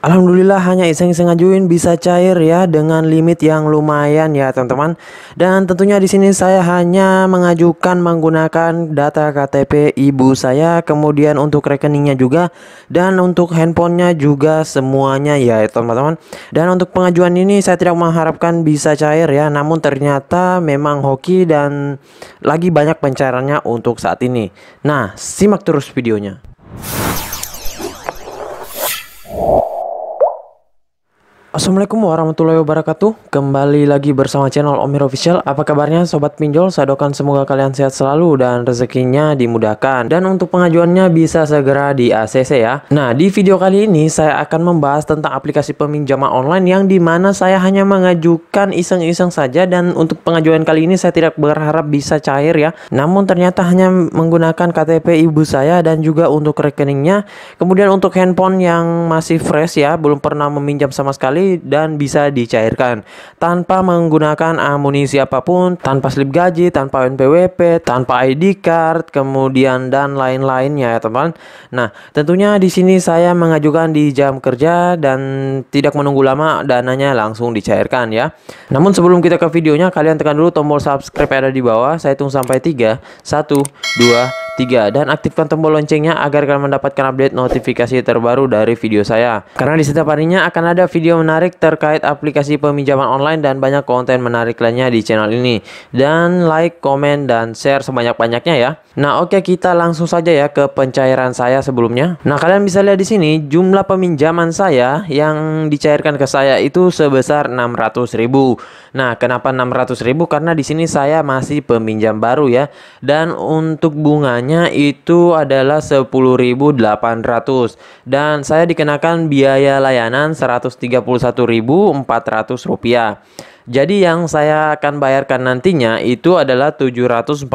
Alhamdulillah hanya iseng-iseng ngajuin bisa cair ya dengan limit yang lumayan ya teman-teman. Dan tentunya di sini saya hanya mengajukan menggunakan data KTP ibu saya, kemudian untuk rekeningnya juga dan untuk handphonenya juga semuanya ya teman-teman. Dan untuk pengajuan ini saya tidak mengharapkan bisa cair ya, namun ternyata memang hoki dan lagi banyak pencairannya untuk saat ini. Nah, simak terus videonya. Assalamualaikum warahmatullahi wabarakatuh. Kembali lagi bersama channel Omir Official. Apa kabarnya sobat pinjol? Saya doakan semoga kalian sehat selalu dan rezekinya dimudahkan. Dan untuk pengajuannya bisa segera di ACC ya. Nah, di video kali ini saya akan membahas tentang aplikasi peminjaman online yang dimana saya hanya mengajukan iseng-iseng saja. Dan untuk pengajuan kali ini saya tidak berharap bisa cair ya. Namun ternyata hanya menggunakan KTP ibu saya dan juga untuk rekeningnya. Kemudian untuk handphone yang masih fresh ya, belum pernah meminjam sama sekali, dan bisa dicairkan tanpa menggunakan amunisi apapun, tanpa slip gaji, tanpa NPWP, tanpa ID card, kemudian dan lain-lainnya ya teman. Nah, tentunya di sini saya mengajukan di jam kerja dan tidak menunggu lama, dananya langsung dicairkan ya. Namun sebelum kita ke videonya, kalian tekan dulu tombol subscribe yang ada di bawah. Saya hitung sampai 3, 1, 2, 3, dan aktifkan tombol loncengnya agar kalian mendapatkan update notifikasi terbaru dari video saya. Karena di setiap harinya akan ada video menarik terkait aplikasi peminjaman online dan banyak konten menarik lainnya di channel ini. Dan like, komen, dan share sebanyak-banyaknya ya. Nah, oke, kita langsung saja ya ke pencairan saya sebelumnya. Nah, kalian bisa lihat di sini jumlah peminjaman saya yang dicairkan ke saya itu sebesar 600.000. Nah, kenapa 600.000? Karena di sini saya masih peminjam baru ya. Dan untuk bunganya itu adalah 10.800 dan saya dikenakan biaya layanan 131.400 rupiah. Jadi yang saya akan bayarkan nantinya itu adalah 742.200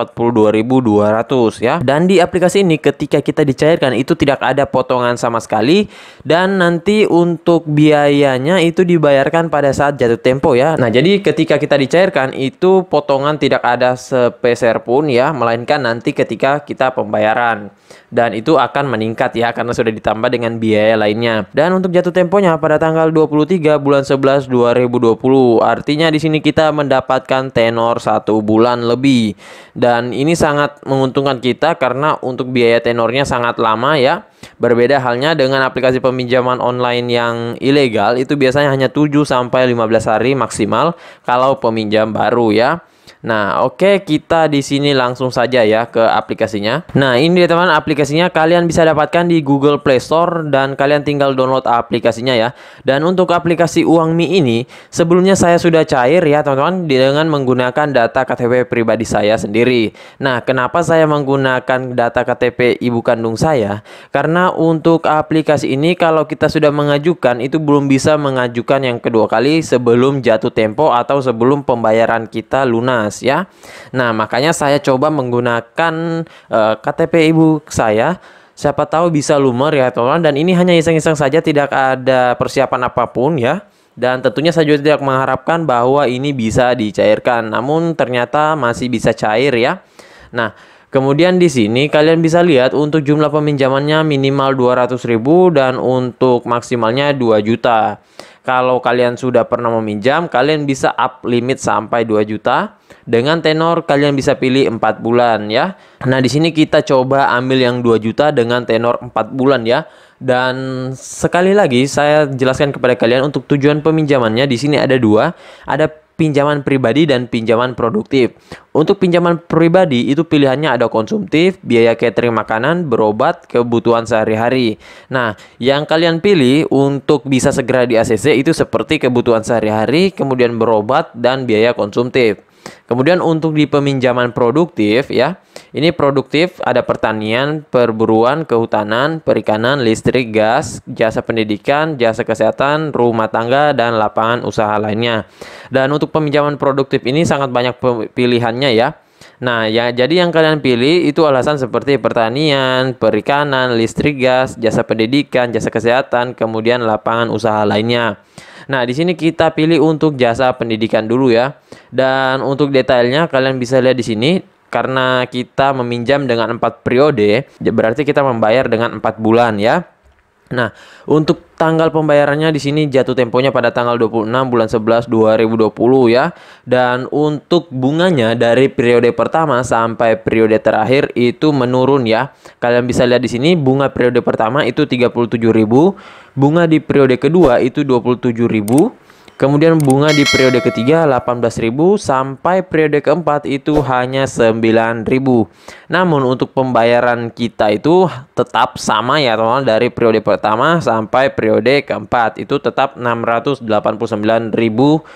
ya. Dan di aplikasi ini ketika kita dicairkan itu tidak ada potongan sama sekali. Dan nanti untuk biayanya itu dibayarkan pada saat jatuh tempo ya. Nah, jadi ketika kita dicairkan itu potongan tidak ada sepeser pun ya, melainkan nanti ketika kita pembayaran. Dan itu akan meningkat ya karena sudah ditambah dengan biaya lainnya. Dan untuk jatuh temponya pada tanggal 23 bulan 11 2020. Artinya di sini kita mendapatkan tenor 1 bulan lebih. Dan ini sangat menguntungkan kita karena untuk biaya tenornya sangat lama ya. Berbeda halnya dengan aplikasi peminjaman online yang ilegal, itu biasanya hanya 7 sampai 15 hari maksimal kalau peminjam baru ya. Nah, oke, kita di sini langsung saja ya ke aplikasinya. Nah, ini dia teman, aplikasinya kalian bisa dapatkan di Google Play Store dan kalian tinggal download aplikasinya ya. Dan untuk aplikasi Uangmi ini sebelumnya saya sudah cair ya teman-teman dengan menggunakan data KTP pribadi saya sendiri. Nah, kenapa saya menggunakan data KTP ibu kandung saya? Karena untuk aplikasi ini kalau kita sudah mengajukan itu belum bisa mengajukan yang kedua kali sebelum jatuh tempo atau sebelum pembayaran kita lunas ya. Nah, makanya saya coba menggunakan KTP ibu saya. Siapa tahu bisa lumer ya teman-teman. Dan ini hanya iseng-iseng saja, tidak ada persiapan apapun ya. Dan tentunya saya juga tidak mengharapkan bahwa ini bisa dicairkan. Namun ternyata masih bisa cair ya. Nah, kemudian di sini kalian bisa lihat untuk jumlah peminjamannya minimal 200.000 dan untuk maksimalnya 2 juta. Kalau kalian sudah pernah meminjam, kalian bisa up limit sampai 2 juta. Dengan tenor kalian bisa pilih 4 bulan ya. Nah, di sini kita coba ambil yang 2 juta dengan tenor 4 bulan ya. Dan sekali lagi saya jelaskan kepada kalian untuk tujuan peminjamannya di sini ada dua. Ada pinjaman pribadi dan pinjaman produktif. Untuk pinjaman pribadi itu pilihannya ada konsumtif, biaya catering makanan, berobat, kebutuhan sehari-hari. Nah, yang kalian pilih untuk bisa segera di ACC itu seperti kebutuhan sehari-hari, kemudian berobat dan biaya konsumtif. Kemudian untuk di peminjaman produktif ya, ini produktif ada pertanian, perburuan, kehutanan, perikanan, listrik, gas, jasa pendidikan, jasa kesehatan, rumah tangga, dan lapangan usaha lainnya. Dan untuk peminjaman produktif ini sangat banyak pilihannya ya. Nah, ya jadi yang kalian pilih itu alasan seperti pertanian, perikanan, listrik, gas, jasa pendidikan, jasa kesehatan, kemudian lapangan usaha lainnya. Nah, di sini kita pilih untuk jasa pendidikan dulu ya. Dan untuk detailnya kalian bisa lihat di sini. Karena kita meminjam dengan 4 periode, berarti kita membayar dengan 4 bulan ya. Nah, untuk tanggal pembayarannya di sini jatuh temponya pada tanggal 26 bulan 11 2020 ya. Dan untuk bunganya dari periode pertama sampai periode terakhir itu menurun ya. Kalian bisa lihat di sini bunga periode pertama itu 37.000, bunga di periode kedua itu 27.000. Kemudian bunga di periode ketiga 18.000 sampai periode keempat itu hanya 9.000. Namun untuk pembayaran kita itu tetap sama ya teman-teman, dari periode pertama sampai periode keempat itu tetap 689.000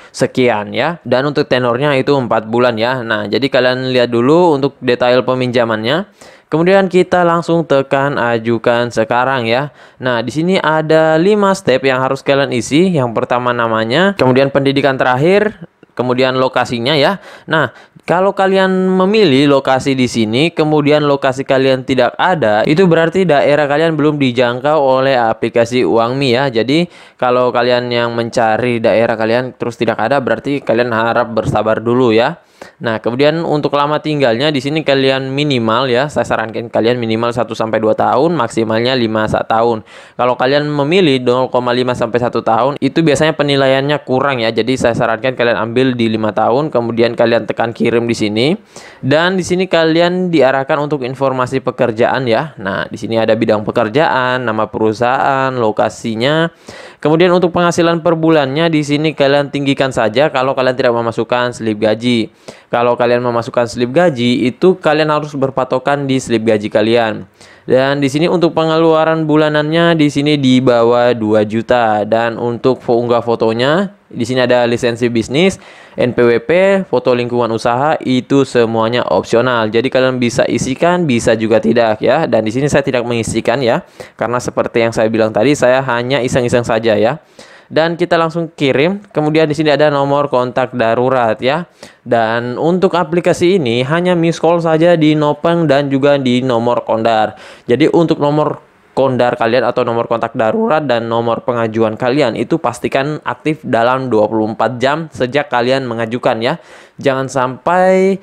sekian ya. Dan untuk tenornya itu 4 bulan ya. Nah, jadi kalian lihat dulu untuk detail peminjamannya. Kemudian kita langsung tekan ajukan sekarang ya. Nah, di sini ada 5 step yang harus kalian isi. Yang pertama namanya, kemudian pendidikan terakhir, kemudian lokasinya ya. Nah, kalau kalian memilih lokasi di sini, kemudian lokasi kalian tidak ada, itu berarti daerah kalian belum dijangkau oleh aplikasi Uangmi ya. Jadi, kalau kalian yang mencari daerah kalian terus tidak ada, berarti kalian harap bersabar dulu ya. Nah, kemudian untuk lama tinggalnya di sini kalian minimal ya, saya sarankan kalian minimal 1 sampai 2 tahun, maksimalnya 5 tahun. Kalau kalian memilih 0,5 sampai 1 tahun, itu biasanya penilaiannya kurang ya. Jadi saya sarankan kalian ambil di 5 tahun, kemudian kalian tekan kirim di sini. Dan di sini kalian diarahkan untuk informasi pekerjaan ya. Nah, di sini ada bidang pekerjaan, nama perusahaan, lokasinya. Kemudian untuk penghasilan per bulannya di sini kalian tinggikan saja kalau kalian tidak memasukkan slip gaji. Kalau kalian memasukkan slip gaji itu kalian harus berpatokan di slip gaji kalian. Dan di sini untuk pengeluaran bulanannya di sini di bawah 2 juta. Dan untuk unggah fotonya di sini ada lisensi bisnis, NPWP, foto lingkungan usaha, itu semuanya opsional. Jadi kalian bisa isikan, bisa juga tidak ya. Dan di sini saya tidak mengisikan ya, karena seperti yang saya bilang tadi, saya hanya iseng-iseng saja ya. Dan kita langsung kirim. Kemudian di sini ada nomor kontak darurat ya. Dan untuk aplikasi ini hanya miss call saja di Nopeng dan juga di nomor kondar. Jadi untuk nomor kondar kalian atau nomor kontak darurat dan nomor pengajuan kalian itu pastikan aktif dalam 24 jam sejak kalian mengajukan ya. Jangan sampai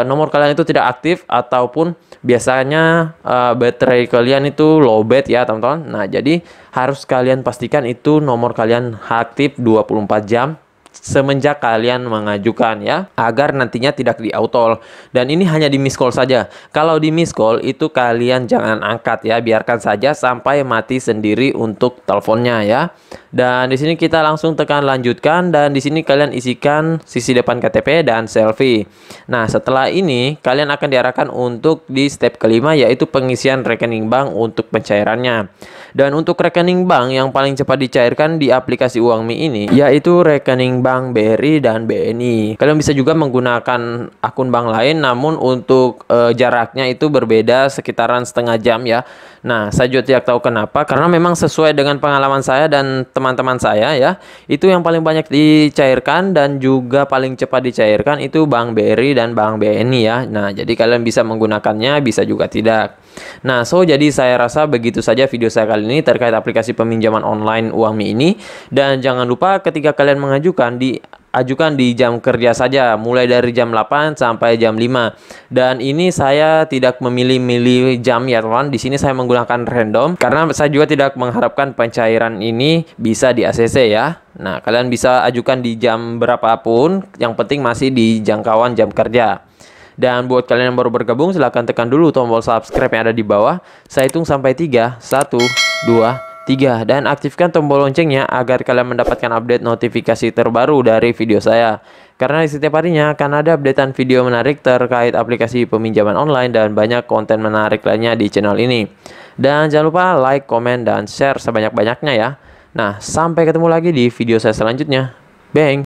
nomor kalian itu tidak aktif ataupun biasanya baterai kalian itu lowbat ya teman-teman. Nah, jadi harus kalian pastikan itu nomor kalian aktif 24 jam semenjak kalian mengajukan ya, agar nantinya tidak di auto. Dan ini hanya di miss call saja. Kalau di miss call itu kalian jangan angkat ya, biarkan saja sampai mati sendiri untuk teleponnya ya. Dan di sini kita langsung tekan lanjutkan, dan di sini kalian isikan sisi depan KTP dan selfie. Nah, setelah ini kalian akan diarahkan untuk di step kelima, yaitu pengisian rekening bank untuk pencairannya. Dan untuk rekening bank yang paling cepat dicairkan di aplikasi Uangmi ini yaitu rekening bank BRI dan BNI. Kalian bisa juga menggunakan akun bank lain, namun untuk jaraknya itu berbeda sekitaran setengah jam ya. Nah, saya juga tidak tahu kenapa, karena memang sesuai dengan pengalaman saya dan teman-teman saya ya, itu yang paling banyak dicairkan dan juga paling cepat dicairkan itu Bank BRI dan Bank BNI ya. Nah, jadi kalian bisa menggunakannya, bisa juga tidak. Nah, jadi saya rasa begitu saja video saya kali ini terkait aplikasi peminjaman online Uangmi ini. Dan jangan lupa ketika kalian mengajukan, ajukan di jam kerja saja, mulai dari jam 8 sampai jam 5. Dan ini saya tidak memilih-milih jam ya teman. Di sini saya menggunakan random karena saya juga tidak mengharapkan pencairan ini bisa di ACC ya. Nah, kalian bisa ajukan di jam berapapun, yang penting masih di jangkauan jam kerja. Dan buat kalian yang baru bergabung, silahkan tekan dulu tombol subscribe yang ada di bawah. Saya hitung sampai 3, 1, 2, 3. Dan aktifkan tombol loncengnya agar kalian mendapatkan update notifikasi terbaru dari video saya. Karena di setiap harinya akan ada updatean video menarik terkait aplikasi peminjaman online dan banyak konten menarik lainnya di channel ini. Dan jangan lupa like, komen, dan share sebanyak-banyaknya ya. Nah, sampai ketemu lagi di video saya selanjutnya. Bang!